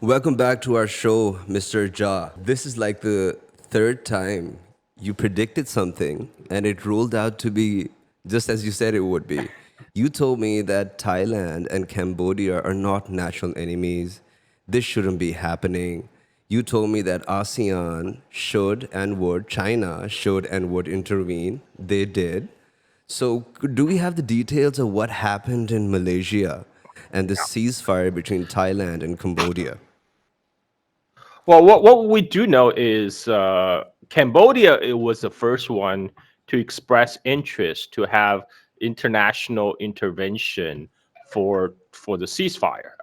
Welcome back to our show, Mr. Ja. This is like the third time you predicted something and it rolled out to be just as you said it would be. You told me that Thailand and Cambodia are not natural enemies. This shouldn't be happening. You told me that ASEAN should and would, China should and would intervene. They did. So, do we have the details of what happened in Malaysia and the ceasefire between Thailand and Cambodia? Well, what we do know is Cambodia it was the first one to express interest to have international intervention for the ceasefire.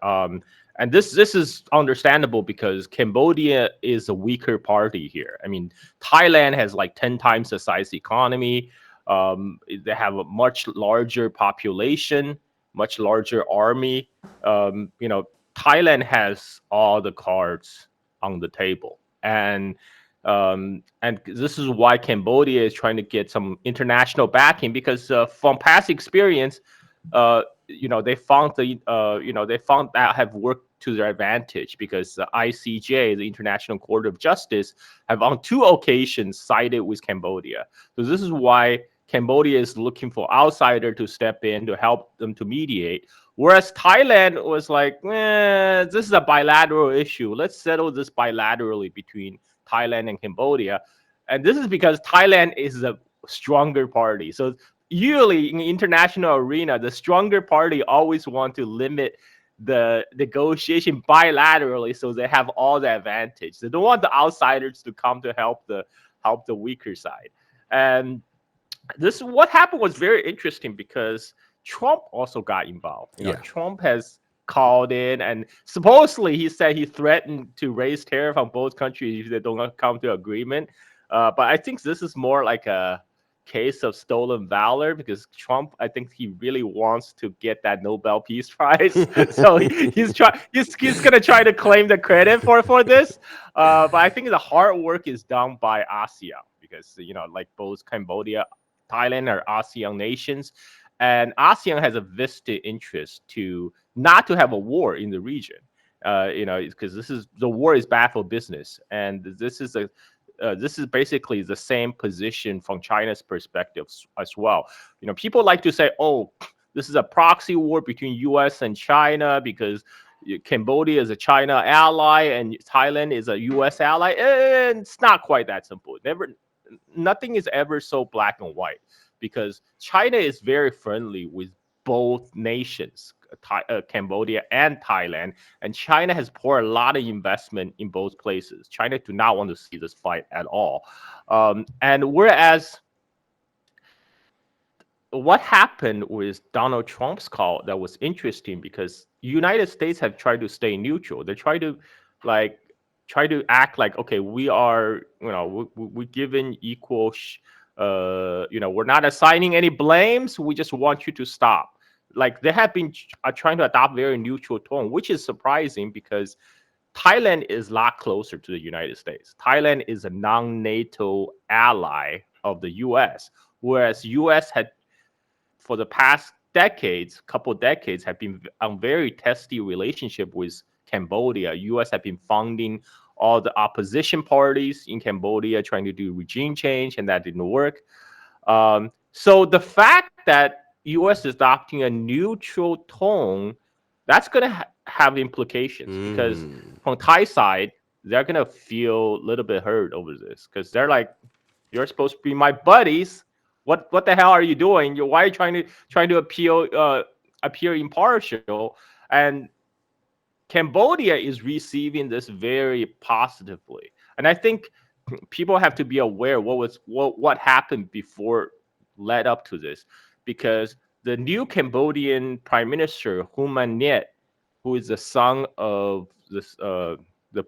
And this is understandable because Cambodia is a weaker party here. I mean, Thailand has like 10 times the size economy. They have a much larger population, much larger army. Thailand has all the cards on the table, and this is why Cambodia is trying to get some international backing because from past experience, they found that have worked to their advantage because the ICJ, the International Court of Justice, have on 2 occasions sided with Cambodia. So this is why Cambodia is looking for outsider to step in to help them to mediate. Whereas Thailand was like, this is a bilateral issue. Let's settle this bilaterally between Thailand and Cambodia. And this is because Thailand is a stronger party. So usually in the international arena, the stronger party always want to limit the negotiation bilaterally so they have all the advantage. They don't want the outsiders to come to help the weaker side. And this what happened was very interesting because Trump also got involved. Yeah. Trump has called in and supposedly he said he threatened to raise tariff on both countries if they don't come to agreement. But I think this is more like a case of stolen valor because Trump, I think he really wants to get that Nobel Peace Prize. So he's gonna try to claim the credit for this. But I think the hard work is done by ASEAN because like both Cambodia, Thailand are ASEAN nations, and ASEAN has a vested interest to not to have a war in the region. Because the war is bad for business, and this is basically the same position from China's perspective as well. People like to say, "Oh, this is a proxy war between U.S. and China because Cambodia is a China ally and Thailand is a U.S. ally." And it's not quite that simple. Nothing is ever so black and white because China is very friendly with both nations, Cambodia and Thailand, and China has poured a lot of investment in both places. China do not want to see this fight at all. And whereas what happened with Donald Trump's call that was interesting because United States have tried to stay neutral. They try to act like, okay, we are, we're given equal, we're not assigning any blames. We just want you to stop. Like they have been trying to adopt very neutral tone, which is surprising because Thailand is a lot closer to the United States. Thailand is a non-NATO ally of the U.S., whereas U.S. had for the past couple decades, have been on very testy relationship with Cambodia. U.S. have been funding all the opposition parties in Cambodia trying to do regime change, and that didn't work. So the fact that U.S. is adopting a neutral tone, that's going to have implications because from Thai side, they're going to feel a little bit hurt over this because they're like, you're supposed to be my buddies. What the hell are you doing? Why are you trying to appear impartial? And Cambodia is receiving this very positively, and I think people have to be aware what happened before led up to this, because the new Cambodian Prime Minister Human Net, who is the son of the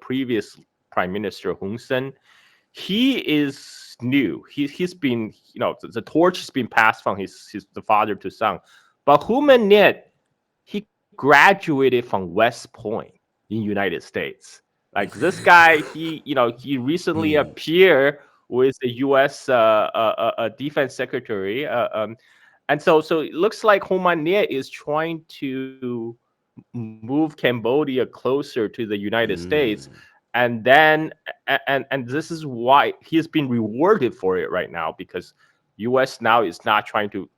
previous Prime Minister Hun Sen, he is new. He's been the torch has been passed from the father to son, but Human Net, he graduated from West Point in United States. Like this guy, he recently appeared with the U.S. Defense Secretary, and so it looks like Human Net is trying to move Cambodia closer to the United States, Mm. and then and this is why he has been rewarded for it right now, because U.S. now is not trying to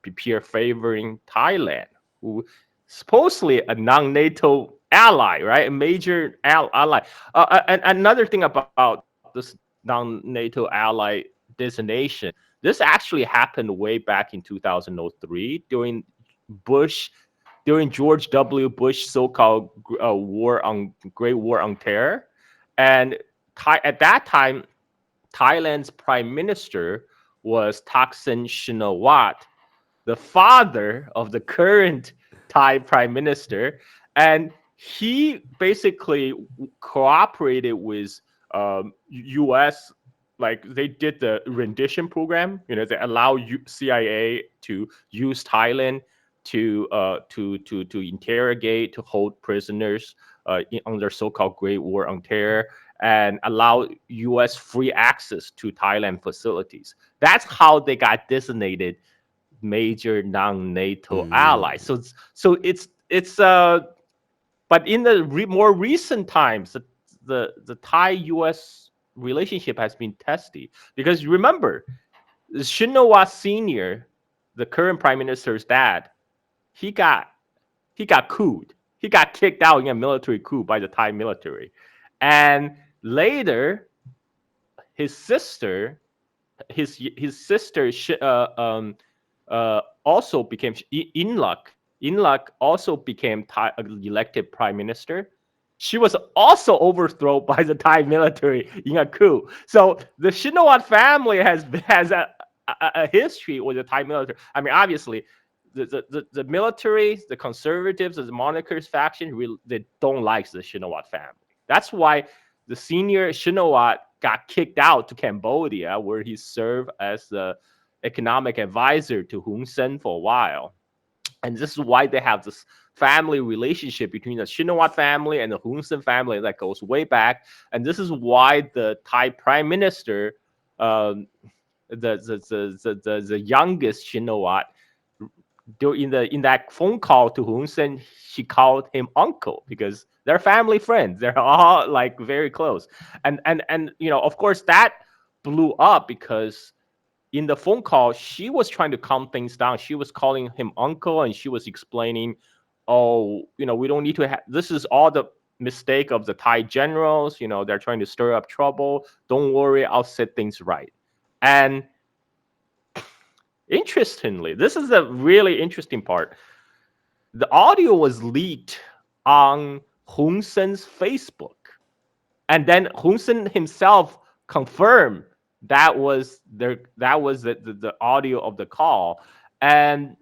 appear favoring Thailand, who supposedly a non-NATO ally, right? A major ally. And another thing about this non-NATO ally designation, this actually happened way back in 2003 Bush, during George W. Bush so-called Great War on Terror, and at that time, Thailand's prime minister was Thaksin Shinawatra, the father of the current Thai prime minister, and he basically cooperated with U.S. Like they did the rendition program. They allow CIA to use Thailand to interrogate, to hold prisoners on their so-called Great War on Terror, and allow U.S. free access to Thailand facilities. That's how they got designated major non-NATO allies. Mm. So it's but in the more recent times, the Thai-U.S. relationship has been testy, because remember, Shinawatra Senior, the current prime minister's dad, he got he got couped. He got kicked out in a military coup by the Thai military, and later his sister his sister also became Inluk. Inluk also became elected prime minister. She was also overthrown by the Thai military in a coup. So the Shinawatra family has a history with the Thai military. I mean, obviously, the military, the conservatives, the monarchist faction, really, they don't like the Shinawatra family. That's why the senior Shinawatra got kicked out to Cambodia, where he served as the economic advisor to Hun Sen for a while. And this is why they have this family relationship between the Shinawatra family and the Hun Sen family that goes way back. And this is why the Thai prime minister, um, the youngest Shinawatra, in that phone call to Hun Sen, she called him uncle, because they're family friends. They're all like very close, and of course that blew up, because in the phone call she was trying to calm things down. She was calling him uncle, and she was explaining, oh, we don't need to have, this is all the mistake of the Thai generals. They're trying to stir up trouble. Don't worry, I'll set things right. And interestingly, this is a really interesting part. The audio was leaked on Hun Sen's Facebook, and then Hun Sen himself confirmed that was the audio of the call. And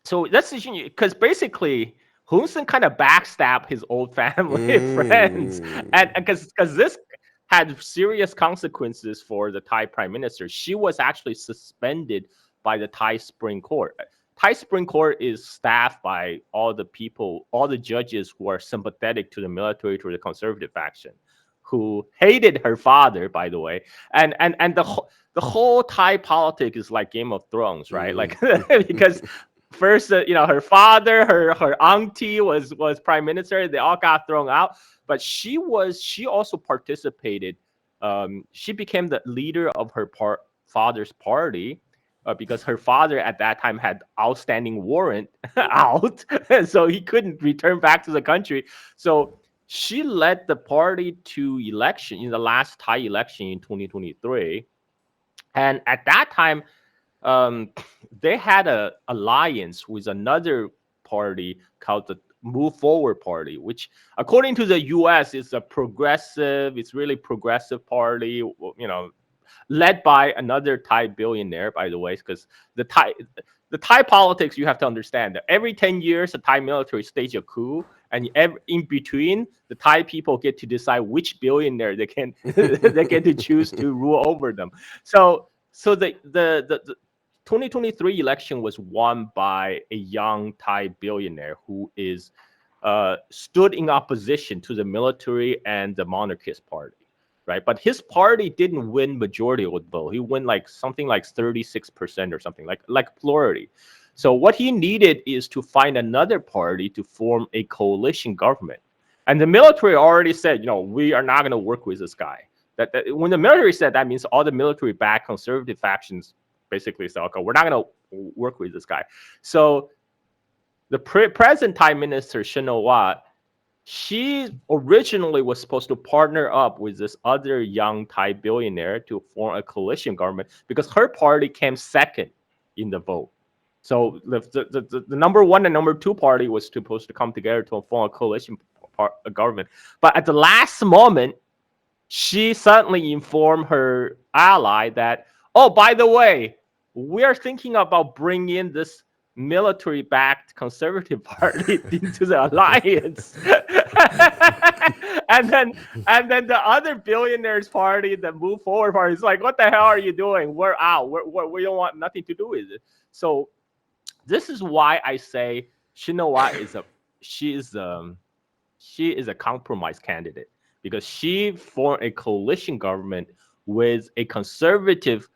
so that's because basically Hun Sen kind of backstabbed his old family friends, and Mm. because this had serious consequences for the Thai prime minister. She was actually suspended by the Thai Supreme Court. Thai Supreme Court is staffed by all the people, all the judges who are sympathetic to the military, to the conservative faction, who hated her father, by the way. And the whole Thai politics is like Game of Thrones, right? Mm. Like because first, her father, her auntie was prime minister. They all got thrown out, but she also participated. She became the leader of her father's party. Because her father at that time had outstanding warrant out, so he couldn't return back to the country. So she led the party to election in the last Thai election in 2023, and at that time, um, they had a alliance with another party called the Move Forward Party, which, according to the U.S., is a progressive. It's really progressive party. Led by another Thai billionaire, by the way, because the Thai the Thai politics, you have to understand that every 10 years the Thai military stage a coup, and in between the Thai people get to decide which billionaire they can they get to choose to rule over them. So the 2023 election was won by a young Thai billionaire who is stood in opposition to the military and the monarchist party, right? But his party didn't win majority of the vote. He won like something like 36% or something like plurality. So what he needed is to find another party to form a coalition government. And the military already said, we are not going to work with this guy. That when the military said that, means all the military-backed conservative factions basically said, okay, we're not going to work with this guy. So the present Thai minister, Shinawat, she originally was supposed to partner up with this other young Thai billionaire to form a coalition government because her party came second in the vote. So the number one and number two party was supposed to come together to form a coalition government. But at the last moment, she suddenly informed her ally that, oh, by the way, we're thinking about bringing in this military-backed conservative party into the alliance. and then the other billionaires party, the Move Forward party, is like, what the hell are you doing? We're out. We don't want nothing to do with it. So this is why I say Shinawat is a compromise candidate, because she formed a coalition government with a conservative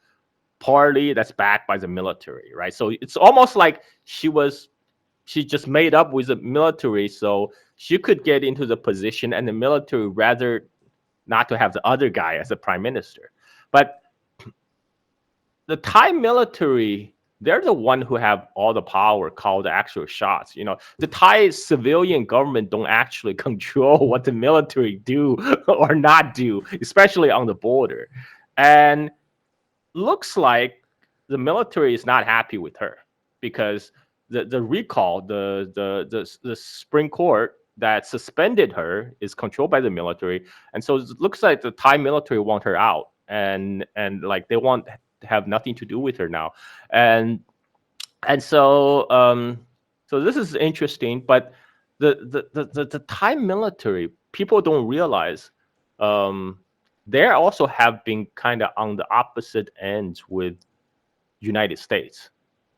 party that's backed by the military, right? So it's almost like she just made up with the military so she could get into the position, and the military rather not to have the other guy as a prime minister. But the Thai military, they're the one who have all the power, call the actual shots. The Thai civilian government don't actually control what the military do or not do, especially on the border. And looks like the military is not happy with her because the recall, the Supreme Court that suspended her is controlled by the military, and so it looks like the Thai military want her out, and like they want to have nothing to do with her now, and so this is interesting. But the Thai military, people don't realize, they also have been kind of on the opposite ends with United States,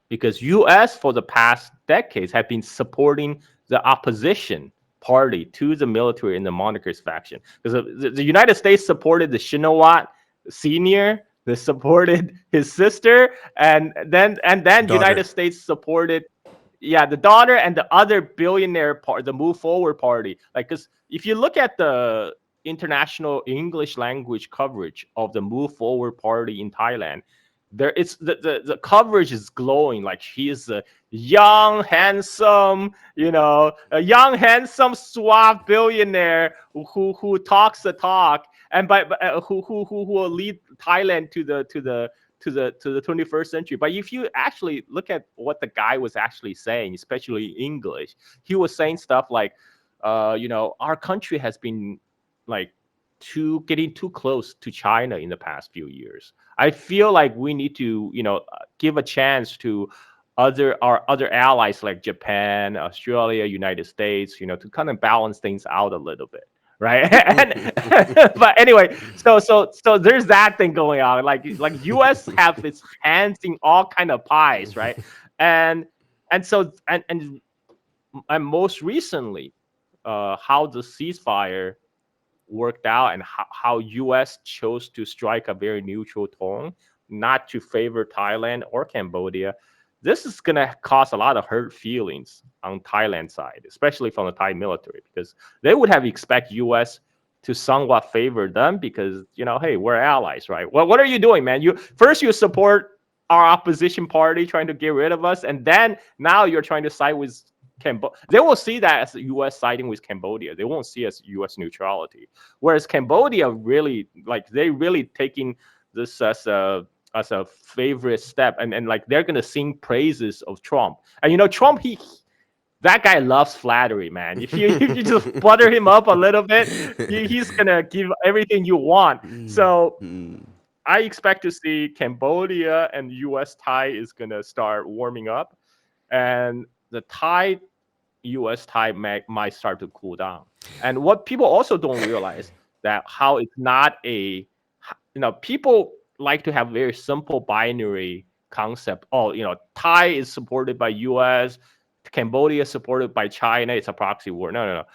because U.S. for the past decades have been supporting the opposition party to the military and the monarchist faction. Because the United States supported the Shinawat Senior, they supported his sister, and then Daughter. United States supported the daughter and the other billionaire part, the Move Forward party. Like, because if you look at the international English language coverage of the Move Forward party in Thailand, there it's the coverage is glowing. Like, he is a young, handsome, suave billionaire who talks the talk, and who will lead Thailand to the 21st century. But if you actually look at what the guy was actually saying, especially English, he was saying stuff like, our country has been like getting too close to China in the past few years. I feel like we need to, give a chance to our other allies like Japan, Australia, United States, to kind of balance things out a little bit. Right. But anyway, so there's that thing going on. Like US have its hands in all kind of pies, right? And most recently, how the ceasefire worked out, and how US chose to strike a very neutral tone, not to favor Thailand or Cambodia. This is going to cause a lot of hurt feelings on Thailand side, especially from the Thai military, because they would have expect US to somewhat favor them because, hey, we're allies, right? Well, what are you doing, man? You support our opposition party trying to get rid of us, and then now you're trying to side with Cambodia. They will see that as the U.S. siding with Cambodia. They won't see it as U.S. neutrality. Whereas Cambodia really, they really taking this as a favorite step, and like they're gonna sing praises of Trump. And Trump, that guy loves flattery, man. If you just butter him up a little bit, he's gonna give everything you want. So I expect to see Cambodia and U.S. Thai is gonna start warming up, and the U.S. Thai might start to cool down. And what people also don't realize, that how it's not people like to have very simple binary concept. Oh, Thai is supported by U.S., Cambodia is supported by China. It's a proxy war. No.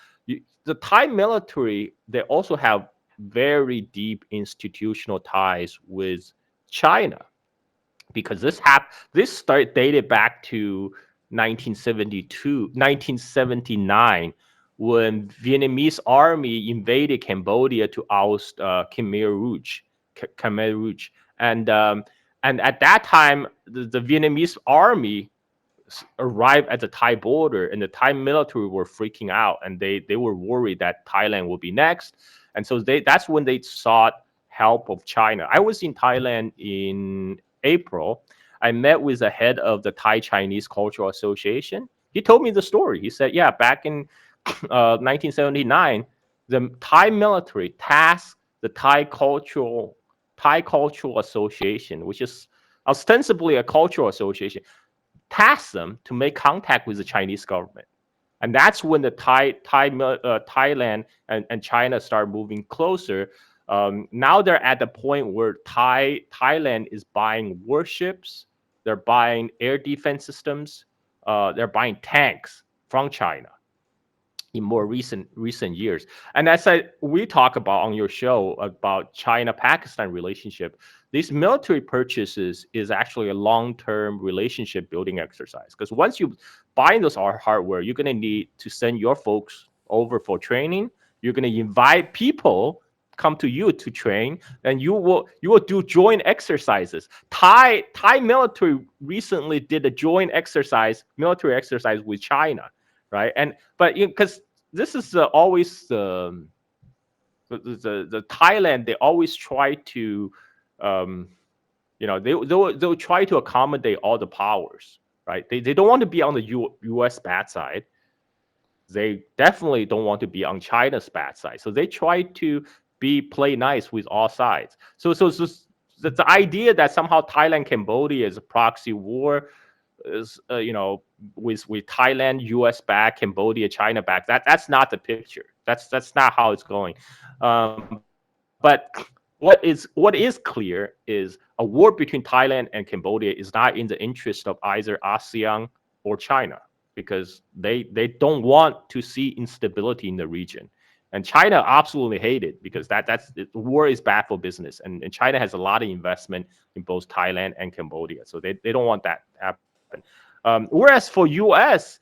The Thai military, they also have very deep institutional ties with China. because this start dated back to 1972, 1979, when Vietnamese army invaded Cambodia to oust Khmer Rouge, Khmer Rouge, and um, and at that time the Vietnamese army arrived at the Thai border, and the Thai military were freaking out, and they were worried that Thailand will be next, and so that's when they sought help of China. I was in Thailand in April. I met with the head of the Thai Chinese Cultural Association. He told me the story. He said, "Yeah, back in 1979, the Thai military tasked the Thai Cultural Association, which is ostensibly a cultural association, tasked them to make contact with the Chinese government." And that's when the Thailand and China start moving closer. Now they're at the point where Thailand is buying warships, they're buying air defense systems, they're buying tanks from China in more recent years. And as we talk about on your show about China-Pakistan relationship, these military purchases is actually a long-term relationship building exercise. Because once you buy those hardware, you're going to need to send your folks over for training. You're going to invite people come to you to train, and you will do joint exercises. Thai military recently did a joint military exercise with China, right? And but because this is always the Thailand, they always try to, um, they'll try to accommodate all the powers, right? They don't want to be on the U.S. bad side. They definitely don't want to be on China's bad side. So they try to play nice with all sides. So the idea that somehow Thailand Cambodia is a proxy war is with Thailand, U.S. back, Cambodia, China back. That's not the picture. That's not how it's going. But what is clear is a war between Thailand and Cambodia is not in the interest of either ASEAN or China, because they don't want to see instability in the region. And China absolutely hate it, because war is bad for business, and China has a lot of investment in both Thailand and Cambodia, so they don't want that to happen. Whereas for U.S.,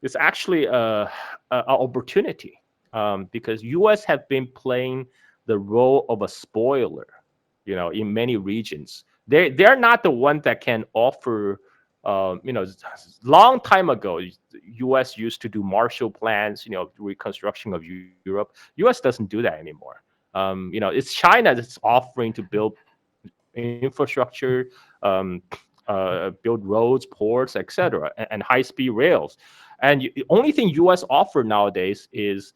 it's actually a opportunity, because U.S. have been playing the role of a spoiler, in many regions. They're not the one that can offer. Long time ago, U.S. used to do Marshall plans, reconstruction of Europe. U.S. doesn't do that anymore. It's China that's offering to build infrastructure, build roads, ports, etc., and high-speed rails. And the only thing U.S. offer nowadays is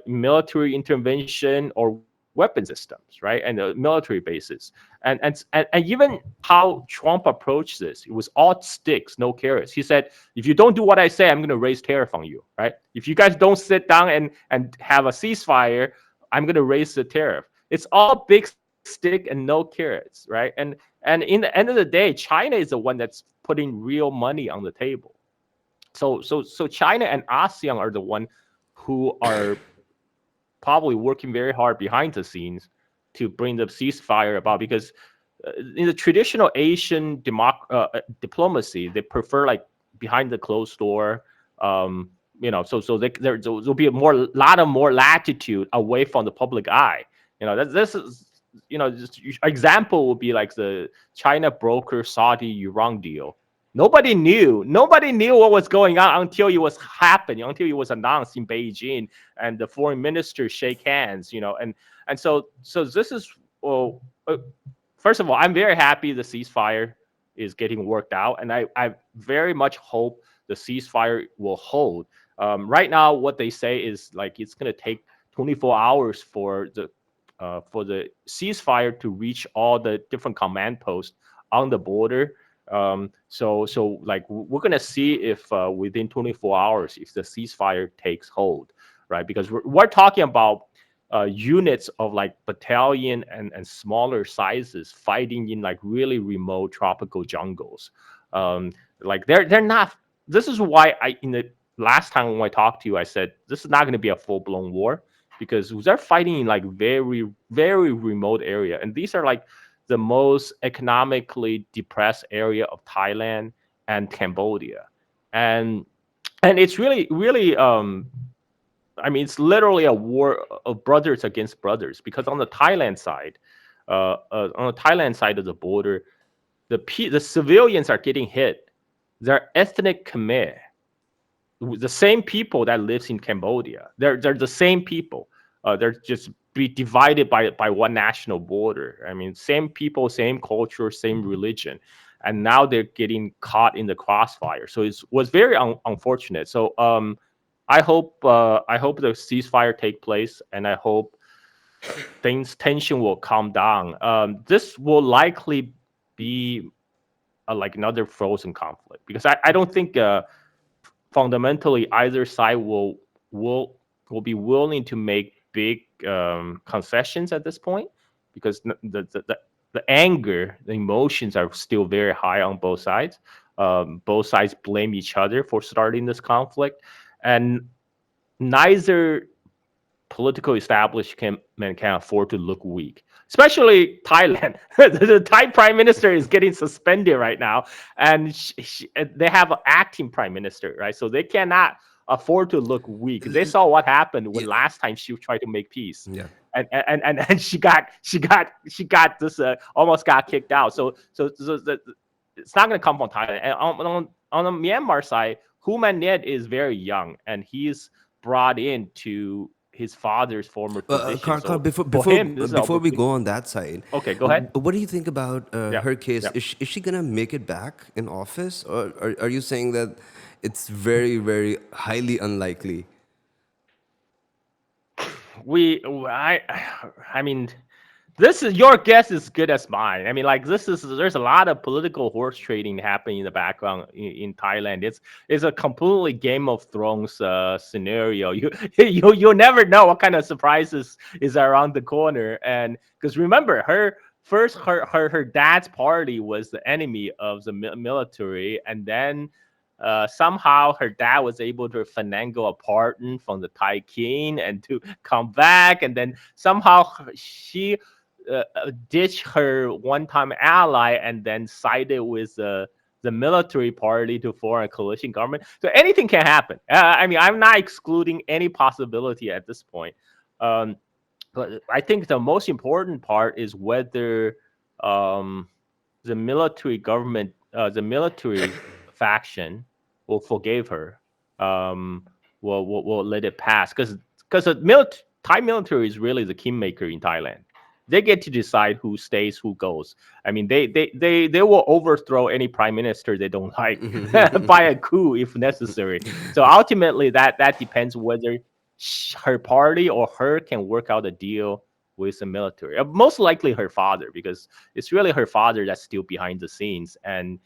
military intervention or weapon systems, right, and military bases. And even how Trump approached this, it was all sticks, no carrots. He said, if you don't do what I say, I'm going to raise tariff on you, right? If you guys don't sit down and have a ceasefire, I'm going to raise the tariff. It's all big stick and no carrots, right? And in the end of the day, China is the one that's putting real money on the table. So China and ASEAN are the one who are probably working very hard behind the scenes to bring the ceasefire about, because in the traditional Asian diplomacy, they prefer like behind the closed door. So there'll be lot of more latitude away from the public eye. This is just example would be like the China broker Saudi Iran deal. Nobody knew what was going on until it was happening, until it was announced in Beijing, and the foreign ministers shake hands. And so this is, first of all, I'm very happy the ceasefire is getting worked out, and I very much hope the ceasefire will hold. Right now, what they say is like it's going to take 24 hours for the ceasefire to reach all the different command posts on the border. So like we're gonna see if within 24 hours if the ceasefire takes hold, right? Because we're talking about units of like battalion and smaller sizes fighting in like really remote tropical jungles. Like they're not. This is why in the last time when I talked to you, I said this is not going to be a full blown war, because they're fighting in like very very remote area, and these are like the most economically depressed area of Thailand and Cambodia, and it's really I mean, it's literally a war of brothers against brothers, because on the Thailand side, of the border, the civilians are getting hit. They're ethnic Khmer, the same people that lives in Cambodia. They're the same people. They're just be divided by one national border. I mean, same people, same culture, same religion, and now they're getting caught in the crossfire. So it was very unfortunate. So I hope the ceasefire take place, and I hope things tension will calm down. This will likely be like another frozen conflict, because I don't think fundamentally either side will be willing to make big concessions at this point, because the anger, the emotions are still very high on both sides. Both sides blame each other for starting this conflict, and neither political establishment can afford to look weak, especially Thailand. The Thai prime minister is getting suspended right now, and they have an acting prime minister, right? So they cannot afford to look weak. They saw what happened when Yeah, last time she tried to make peace. yeah. And she got this almost got kicked out. So it's not going to come from Thailand. And on the Myanmar side, Hu Man Net is very young, and he's brought into his father's former position. Carl, So before for him, this is an before we go opportunity. on that side, Okay, go ahead. what do you think about Yeah, her case? yeah. Is she gonna make it back in office, or are you saying that it's very, very highly unlikely? I mean, this is your guess is good as mine. I mean, like there's a lot of political horse trading happening in the background in Thailand. It's a completely Game of Thrones scenario. You'll never know what kind of surprises is around the corner. And because remember, her dad's party was the enemy of the military, and then somehow her dad was able to finagle a pardon from the Thai king and to come back, and then somehow she ditched her one-time ally and then sided with the military party to form a coalition government. So anything can happen. I mean, I'm not excluding any possibility at this point. Um, but I think the most important part is whether um, the military faction will forgive her, um, will let it pass, because Thai military is really the kingmaker in Thailand. They get to decide who stays, who goes. I mean, they will overthrow any prime minister they don't like by a coup if necessary. So ultimately, that depends whether her party or her can work out a deal with the military. Most likely her father, because it's really her father that's still behind the scenes. And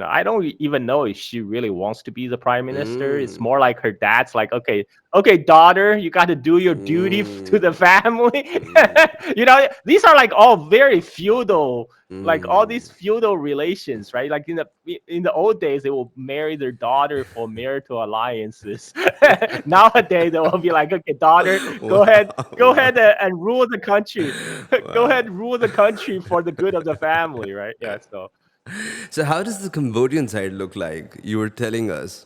I don't even know if she really wants to be the prime minister. It's Mm, more like her dad's like, okay, daughter, you got to do your duty to the mm, family. mm, These are like all very feudal, like all mm. these feudal relations, right? Like in the old days, they will marry their daughter for marital alliances. Nowadays, they will be like, okay, daughter, go Wow, ahead, wow, and rule the country. Go wow. ahead, rule the country for the good of the family, right? Yeah. So. So how does the Cambodian side look like? You were telling us.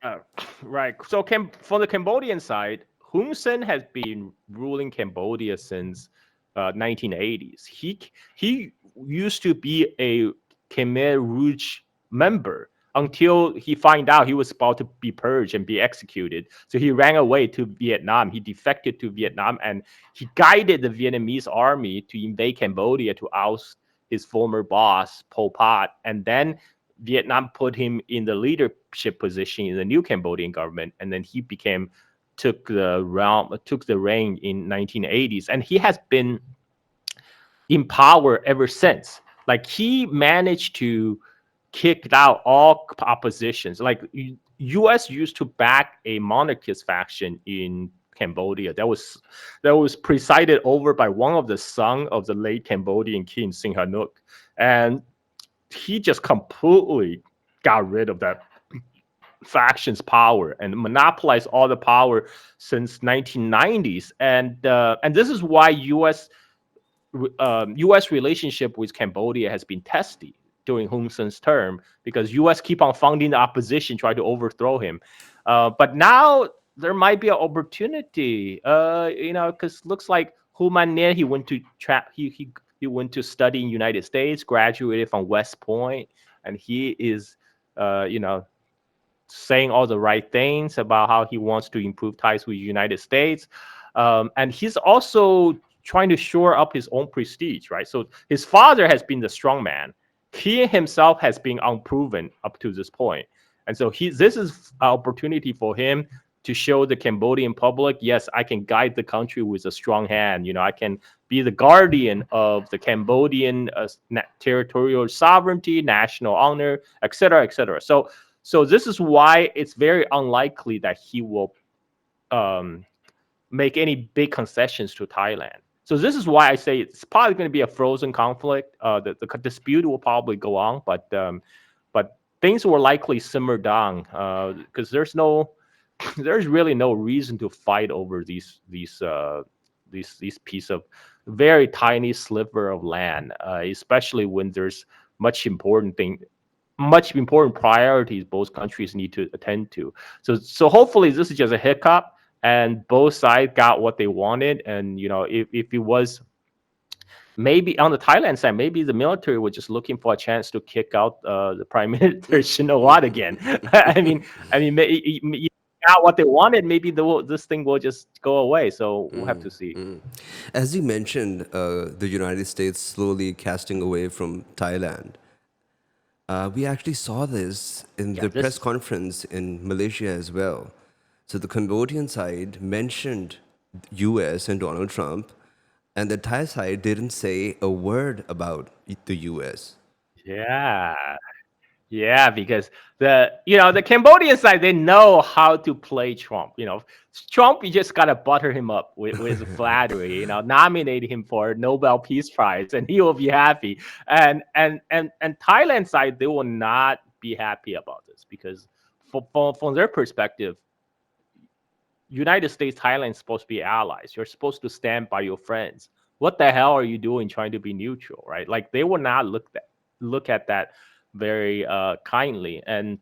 Uh, right. So from the Cambodian side, Hun Sen has been ruling Cambodia since 1980s. He used to be a Khmer Rouge member until he found out he was about to be purged and be executed. So he ran away to Vietnam. He defected to Vietnam, and he guided the Vietnamese army to invade Cambodia to oust his former boss, Pol Pot. And then Vietnam put him in the leadership position in the new Cambodian government, and then he took the reign in 1980s, and he has been in power ever since. Like he managed to kick out all oppositions. Like U.S. used to back a monarchist faction in Cambodia that was presided over by one of the son of the late Cambodian king Sihanouk, and he just completely got rid of that faction's power and monopolized all the power since 1990s. And this is why U.S. U.S. relationship with Cambodia has been tested during Hun Sen's term because U.S. keep on funding the opposition, try to overthrow him. But now there might be an opportunity, because looks like Hu Man, he went to he went to study in United States, graduated from West Point, and he is, you know, saying all the right things about how he wants to improve ties with the United States. And he's also trying to shore up his own prestige, right? So his father has been the strong man. He himself has been unproven up to this point. And so this is an opportunity for him to show the Cambodian public, yes, I can guide the country with a strong hand. You know, I can be the guardian of the Cambodian territorial sovereignty, national honor, et cetera, et cetera. So this is why it's very unlikely that he will make any big concessions to Thailand. So this is why I say it's probably going to be a frozen conflict. The dispute will probably go on, but things will likely simmer down because there's really no reason to fight over these piece of very tiny sliver of land, especially when there's much important priorities both countries need to attend to. So hopefully this is just a hiccup and both sides got what they wanted. And if it was maybe on the Thailand side, maybe the military was just looking for a chance to kick out the Prime Minister Shinawatra again. You got what they wanted. Maybe this thing will just go away. So we'll have to see. As you mentioned, the United States slowly casting away from Thailand. We actually saw this in Yeah, the press conference in Malaysia as well. So the Cambodian side mentioned US and Donald Trump, and the Thai side didn't say a word about the US. yeah. Yeah, because the Cambodian side, they know how to play Trump. Trump, you just gotta butter him up with flattery. Nominate him for Nobel Peace Prize, and he will be happy. And Thailand side, they will not be happy about this because from their perspective, United States, Thailand is supposed to be allies. You're supposed to stand by your friends. What the hell are you doing trying to be neutral, right? Like they will not look at that very kindly. And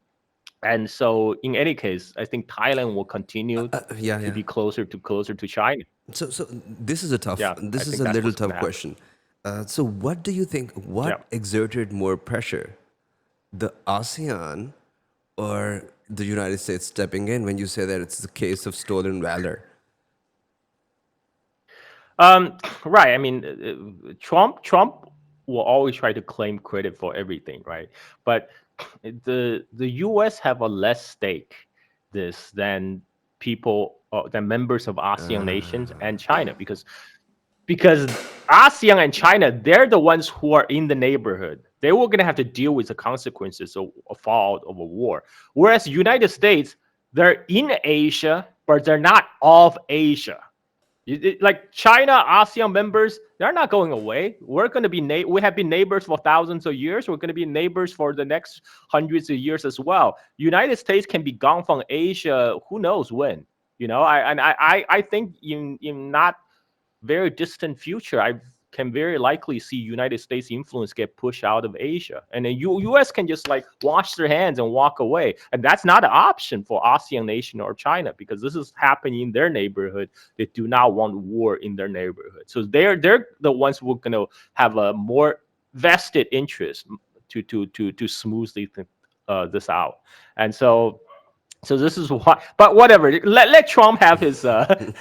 so in any case, I think Thailand will continue Yeah, to yeah. be closer to China. So this is a tough, Yeah, I this is think a that's little what's going tough to happen. question. So what do you think? Yeah. What exerted more pressure, the ASEAN or the United States stepping in when you say that it's the case of stolen valor? Right. I mean, Trump will always try to claim credit for everything, right? But the U.S. have a less stake this than members of ASEAN nations and China because ASEAN and China, they're the ones who are in the neighborhood. They were going to have to deal with the consequences of a fallout of a war. Whereas United States, they're in Asia, but they're not of Asia. Like China, ASEAN members, they're not going away. We're going to be we have been neighbors for thousands of years. We're going to be neighbors for the next hundreds of years as well. United States can be gone from Asia, who knows when. I think in not very distant future, I can very likely see United States influence get pushed out of Asia, and then U.S. can just like wash their hands and walk away, and that's not an option for ASEAN nation or China because this is happening in their neighborhood. They do not want war in their neighborhood, so they're the ones who are going to have a more vested interest to smoothly this out, and so this is why, but whatever. Let Trump have his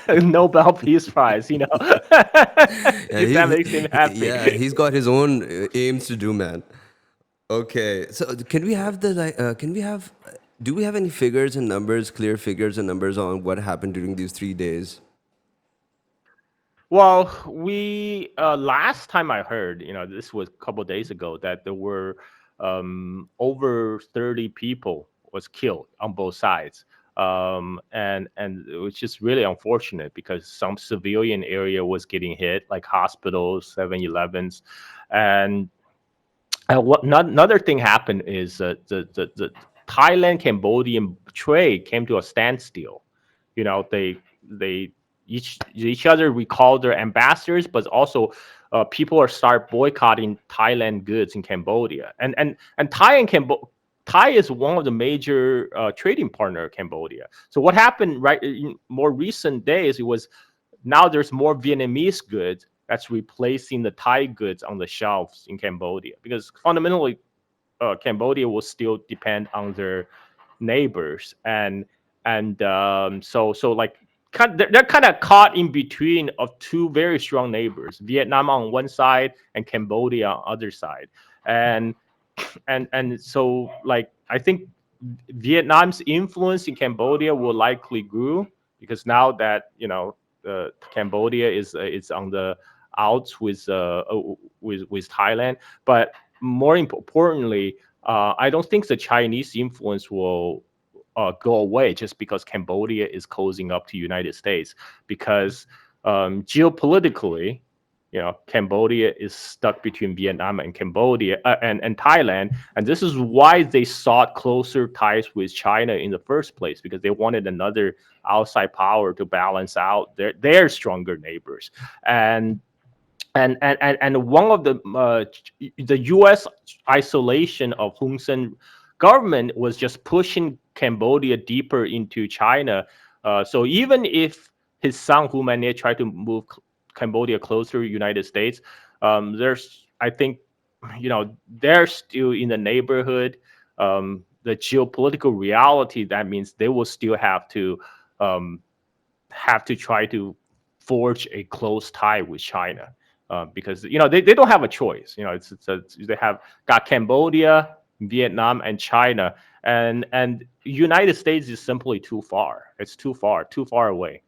Nobel Peace Prize, Yeah, if that makes him happy. yeah, he's got his own aims to do, man. Okay, so can we have do we have any figures and numbers, clear figures and numbers on what happened during these 3 days? Well, we last time I heard, this was a couple of days ago, that there were over 30 people was killed on both sides, and it was just really unfortunate because some civilian area was getting hit, like hospitals, 7-Elevens, and another thing happened is the Thailand Cambodian trade came to a standstill. They each other recall their ambassadors, but also people are start boycotting Thailand goods in Cambodia, and Thai is one of the major trading partner of Cambodia. So what happened right in more recent days? It was now there's more Vietnamese goods that's replacing the Thai goods on the shelves in Cambodia, because fundamentally Cambodia will still depend on their neighbors, and so like they're kind of caught in between of two very strong neighbors, Vietnam on one side and Cambodia on other side, and so like I think Vietnam's influence in Cambodia will likely grow, because now that Cambodia is on the outs with Thailand. But more importantly, I don't think the Chinese influence will go away just because Cambodia is closing up to United States, because geopolitically, Cambodia is stuck between Vietnam and Cambodia and Thailand, and this is why they sought closer ties with China in the first place, because they wanted another outside power to balance out their stronger neighbors. And one of the U.S. isolation of Hun Sen government was just pushing Cambodia deeper into China. So even if his son Hu Mania tried to move Cambodia closer to the United States, there's I think they're still in the neighborhood. The geopolitical reality, that means they will still um, have to try to forge a close tie with China, because they don't have a choice. They have got Cambodia, Vietnam, and China, and United States is simply too far. It's too far away.